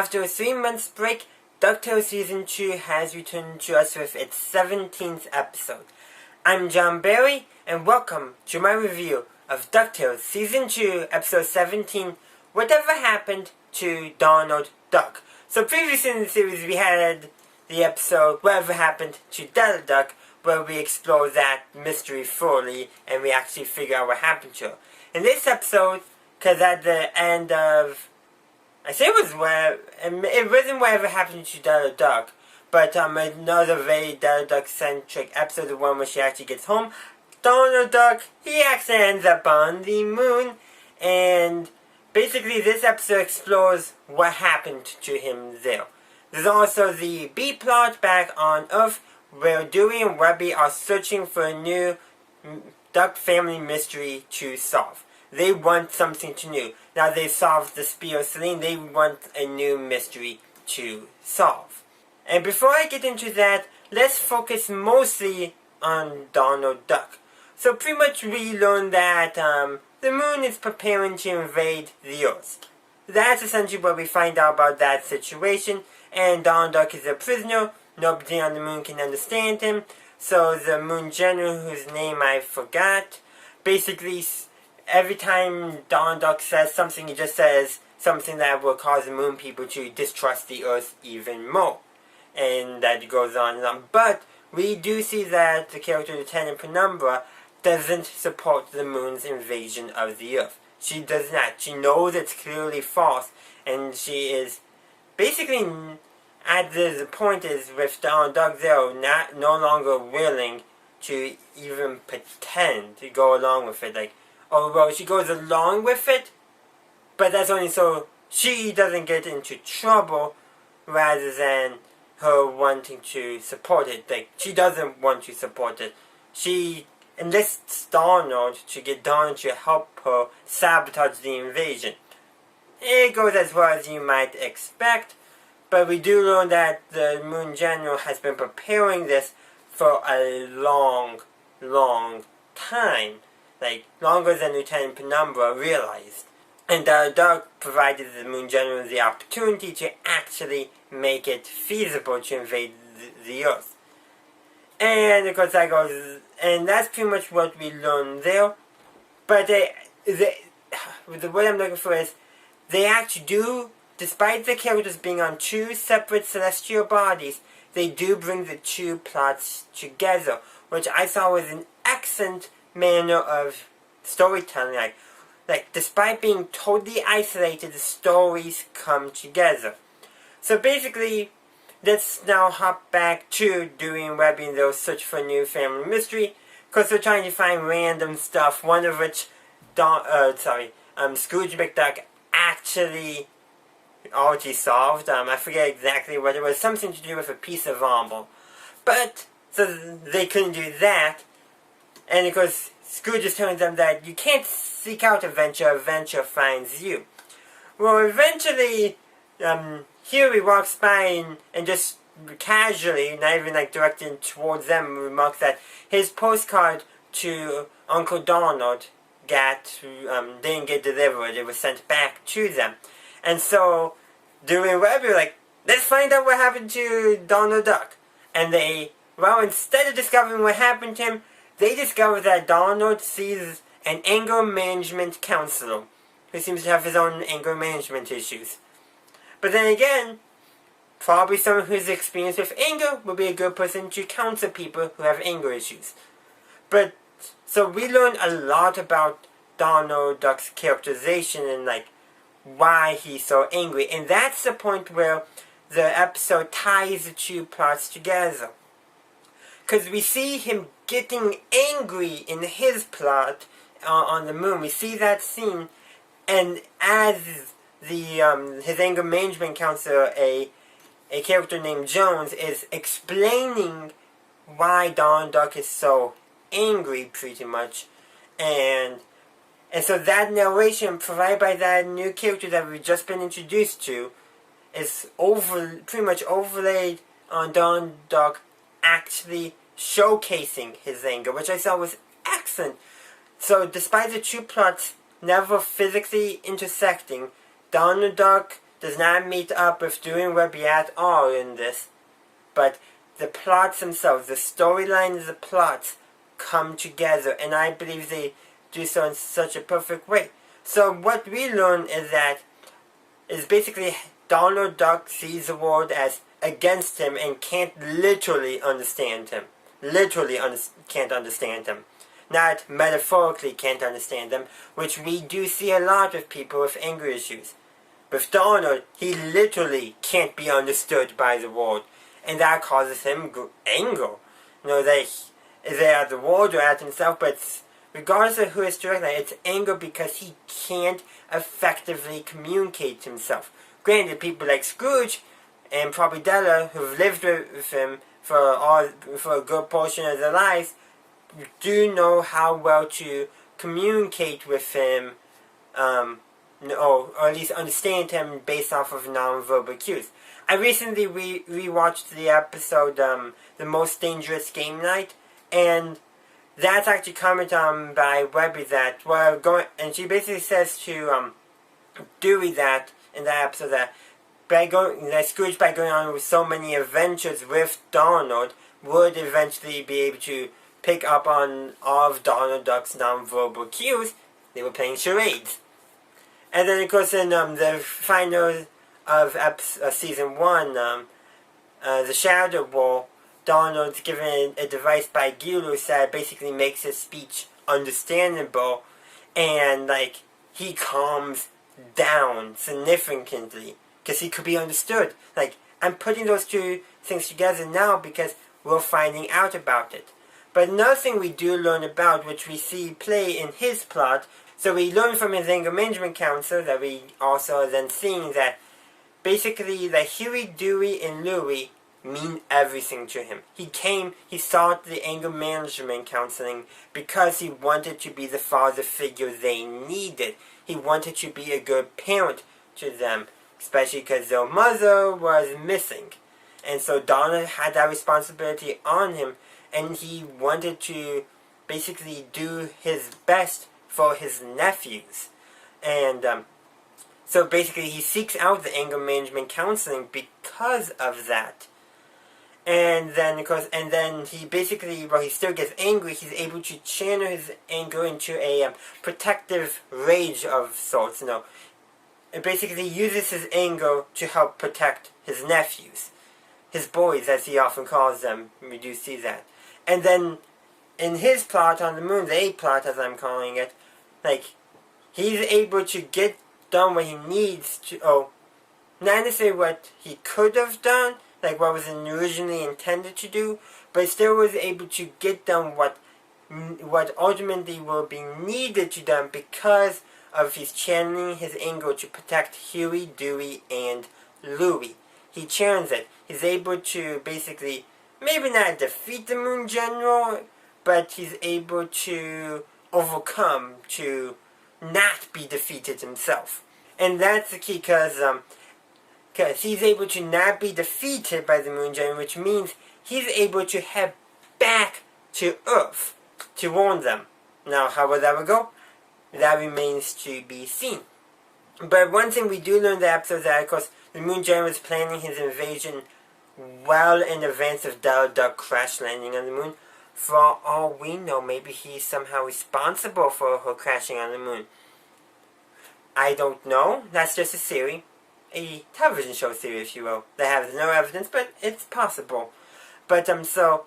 After a 3-month break, DuckTales Season 2 has returned to us with its 17th episode. I'm John Barry, and welcome to my review of DuckTales Season 2, Episode 17, Whatever Happened to Donald Duck. So previously in the series we had the episode Whatever Happened to Donald Duck, where we explore that mystery fully and we actually figure out what happened to her. In this episode, because at the end of... it wasn't Whatever Happened to Donald Duck, but another very Donald Duck-centric episode, the one where she actually gets home. Donald Duck, he actually ends up on the moon, and basically this episode explores what happened to him there. There's also the B-plot back on Earth, where Dewey and Webby are searching for a new Duck family mystery to solve. They want something to new. Now they've solved the Spear of Selene, they want a new mystery to solve. And before I get into that, let's focus mostly on Donald Duck. So pretty much we learned that the moon is preparing to invade the Earth. That's essentially what we find out about that situation. And Donald Duck is a prisoner. Nobody on the moon can understand him. So the moon general, whose name I forgot, basically every time Donald Duck says something, he just says something that will cause the moon people to distrust the Earth even more. And that goes on and on. But we do see that the character Lieutenant Penumbra doesn't support the moon's invasion of the Earth. She does not. She knows it's clearly false. And she is basically at the point is with Donald Duck there, no longer willing to even pretend to go along with it. Like, oh, well, she goes along with it, but that's only so she doesn't get into trouble, rather than her wanting to support it. Like, she doesn't want to support it. She enlists Donald to get Donald to help her sabotage the invasion. It goes as well as you might expect, but we do learn that the Moon General has been preparing this for a long, long time. Like, longer than Lieutenant Penumbra realized. And Duck provided the Moon General the opportunity to actually make it feasible to invade the Earth. And of course that goes, and that's pretty much what we learned there. But the word I'm looking for is, they actually do, despite the characters being on two separate celestial bodies, they do bring the two plots together, which I thought was an excellent manner of storytelling. Like despite being totally isolated, the stories come together. So basically, let's now hop back to Dewey and Webby and their search for a new family mystery, because they're trying to find random stuff, one of which Scrooge McDuck actually already solved. I forget exactly what it was, something to do with a piece of armor. But, so they couldn't do that. And of course, Scrooge is telling them that you can't seek out adventure finds you. Well, eventually, Huey walks by and just casually, not even directed towards them, remarks that his postcard to Uncle Donald didn't get delivered. It was sent back to them. And so, Dewey and Webby were like, let's find out what happened to Donald Duck. And instead of discovering what happened to him, they discover that Donald sees an anger management counselor who seems to have his own anger management issues. But then again, probably someone who's experienced with anger would be a good person to counsel people who have anger issues. But, so we learn a lot about Donald Duck's characterization and why he's so angry. And that's the point where the episode ties the two plots together. Because we see him getting angry in his plot on the moon. We see that scene, and as his anger management counselor, a character named Jones, is explaining why Donald Duck is so angry, pretty much. And so that narration provided by that new character that we've just been introduced to is pretty much overlaid on Donald Duck actually showcasing his anger, which I thought was excellent. So despite the two plots never physically intersecting, Donald Duck does not meet up with Doing Webby at all in this, but the plots themselves, the storylines of the plots come together, and I believe they do so in such a perfect way. So what we learn is basically Donald Duck sees the world as against him and can't literally understand him. Can't understand him. Not metaphorically can't understand him, which we do see a lot with people with anger issues. With Donald, he literally can't be understood by the world, and that causes him anger. You know, they at the world or at himself, but regardless of who is directly, it's anger because he can't effectively communicate himself. Granted, people like Scrooge and probably Della, who've lived with him for a good portion of their lives, do know how well to communicate with him, or at least understand him based off of non-verbal cues. I recently rewatched the episode, The Most Dangerous Game Night, and that's actually commented on by Webby that, and she basically says to Dewey that, in that episode, that Scrooge, by going on with so many adventures with Donald, would eventually be able to pick up on all of Donald Duck's non-verbal cues. They were playing charades. And then, of course, in the final of Season 1, The Shadow Ball, Donald's given a device by Guru that basically makes his speech understandable, and, like, he calms down significantly, because he could be understood. Like, I'm putting those two things together now because we're finding out about it. But another thing we do learn about, which we see play in his plot, so we learn from his anger management counselor that we also are then seeing that basically that Huey, Dewey, and Louie mean everything to him. He sought the anger management counseling because he wanted to be the father figure they needed. He wanted to be a good parent to them, especially because their mother was missing. And so Donald had that responsibility on him, and he wanted to basically do his best for his nephews. And so basically he seeks out the anger management counseling because of that. And then, of course, he basically, while he still gets angry, he's able to channel his anger into a protective rage of sorts, you know. It basically uses his anger to help protect his nephews. His boys, as he often calls them. We do see that. And then, in his plot on the moon, the A-plot as I'm calling it, like, he's able to get done what he needs to, not necessarily what he could have done, like what was originally intended to do, but still was able to get done what ultimately will be needed to done because of his channeling his anger to protect Huey, Dewey, and Louie. He channels it. He's able to basically, maybe not defeat the Moon General, but he's able to overcome, to not be defeated himself. And that's the key, because he's able to not be defeated by the Moon General, which means he's able to head back to Earth to warn them. Now, how will that go? That remains to be seen. But one thing we do learn in the episode is that, of course, the Moon General was planning his invasion well in advance of Donald Duck crash landing on the moon. For all we know, maybe he's somehow responsible for her crashing on the moon. I don't know. That's just a theory. A television show theory, if you will, that has no evidence, but it's possible. But, so,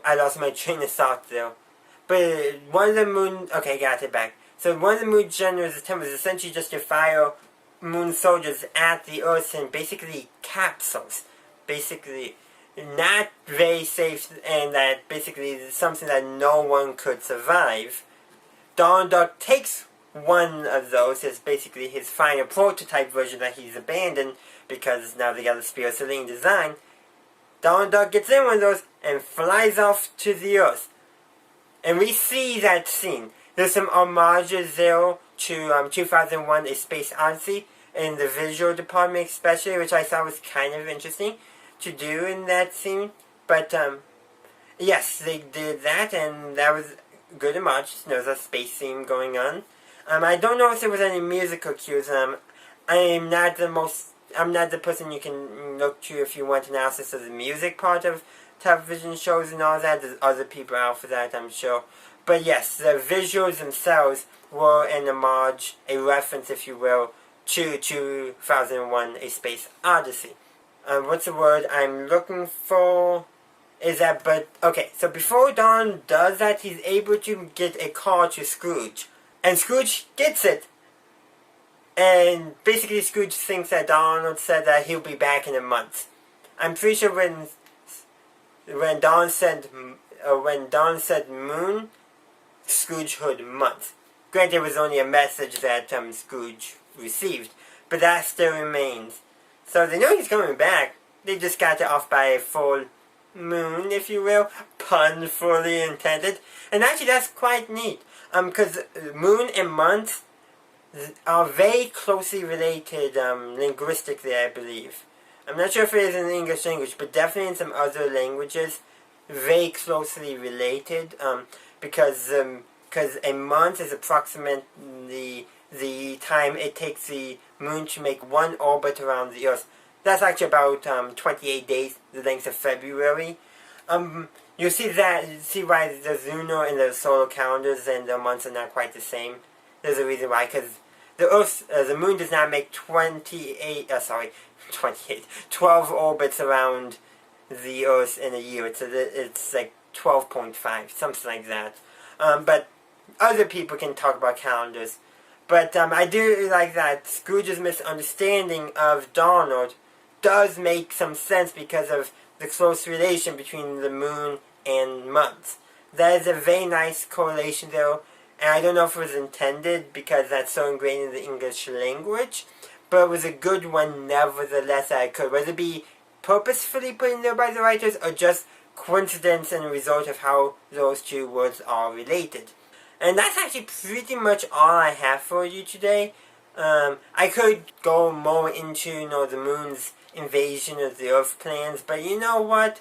I lost my train of thought, though. But one of the Moon, okay, got it back. So one of the Moon General's attempt was essentially just to fire Moon soldiers at the Earth in basically capsules. Basically, not very safe, and that basically is something that no one could survive. Donald Duck takes one of those, is basically his final prototype version that he's abandoned because now they got a Spear-Celine design. Donald Duck gets in one of those and flies off to the Earth. And we see that scene. There's some homages there to 2001 A Space Odyssey in the visual department especially, which I thought was kind of interesting to do in that scene. But, yes, they did that, and that was good homage. There was a space theme going on. I don't know if there was any musical cues. I'm not the person you can look to if you want analysis of the music part of television shows and all that. There's other people out for that, I'm sure. But yes, the visuals themselves were an homage, a reference, if you will, to 2001: A Space Odyssey. What's the word I'm looking for? Is that, but, okay, so before Don does that, he's able to get a call to Scrooge. And Scrooge gets it. And basically Scrooge thinks that Donald said that he'll be back in a month. I'm pretty sure when Don said moon, Scrooge heard month. Granted, it was only a message that Scrooge received, but that still remains. So they know he's coming back. They just got it off by a full moon, if you will. Pun fully intended. And actually that's quite neat. Because moon and month are very closely related linguistically, I believe. I'm not sure if it is in the English language, but definitely in some other languages, very closely related. Because a month is approximately the time it takes the moon to make one orbit around the Earth. That's actually about 28 days, the length of February. You see why the lunar and the solar calendars and the months are not quite the same. There's a reason why, because the moon does not make 12 orbits around the Earth in a year. It's like 12.5, something like that. But other people can talk about calendars. But I do like that Scrooge's misunderstanding of Donald does make some sense because of the close relation between the moon and months. That is a very nice correlation though, and I don't know if it was intended because that's so ingrained in the English language, but it was a good one nevertheless that I could. Whether it be purposefully put in there by the writers or just coincidence and result of how those two words are related. And that's actually pretty much all I have for you today. I could go more into, the moon's invasion of the Earth plans, but you know what?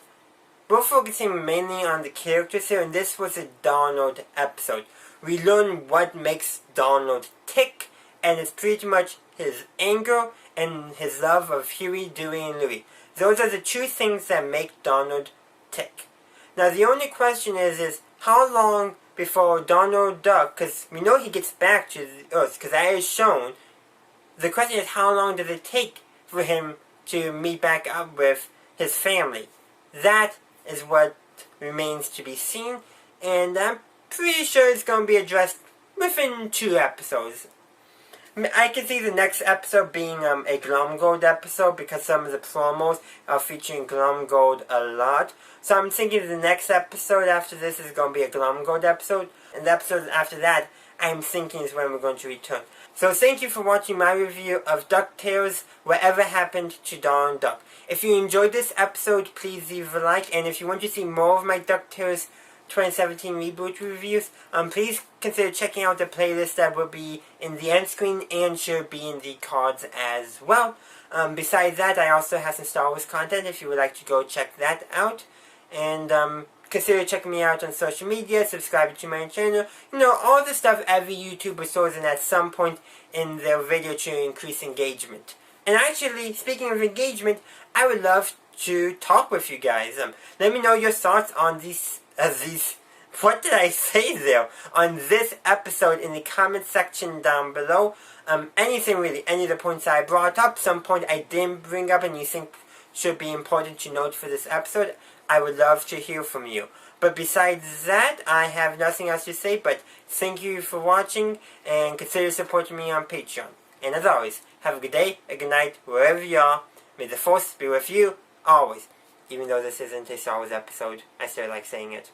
We're focusing mainly on the characters here, and this was a Donald episode. We learn what makes Donald tick, and it's pretty much his anger and his love of Huey, Dewey, and Louie. Those are the two things that make Donald tick. Now the only question is how long before Donald Duck, because we know he gets back to the Earth, because that is shown. The question is, how long does it take for him to meet back up with his family? That is what remains to be seen, and I'm pretty sure it's going to be addressed within 2 episodes. I can see the next episode being a Glumgold episode because some of the promos are featuring Glumgold a lot. So I'm thinking the next episode after this is going to be a Glumgold episode, and the episode after that I'm thinking is when we're going to return. So thank you for watching my review of DuckTales, Whatever Happened to Donald Duck. If you enjoyed this episode, please leave a like, and if you want to see more of my DuckTales 2017 Reboot reviews, please consider checking out the playlist that will be in the end screen and should be in the cards as well. Besides that, I also have some Star Wars content if you would like to go check that out. And consider checking me out on social media, subscribing to my channel, all the stuff every YouTuber throws in at some point in their video to increase engagement. And actually, speaking of engagement, I would love to talk with you guys. Let me know your thoughts on what did I say there? On this episode in the comment section down below. Anything really, any of the points I brought up, some point I didn't bring up and you think should be important to note for this episode, I would love to hear from you. But besides that, I have nothing else to say, but thank you for watching, and consider supporting me on Patreon. And as always, have a good day, a good night, wherever you are. May the Force be with you, always. Even though this isn't a Star Wars episode, I still like saying it.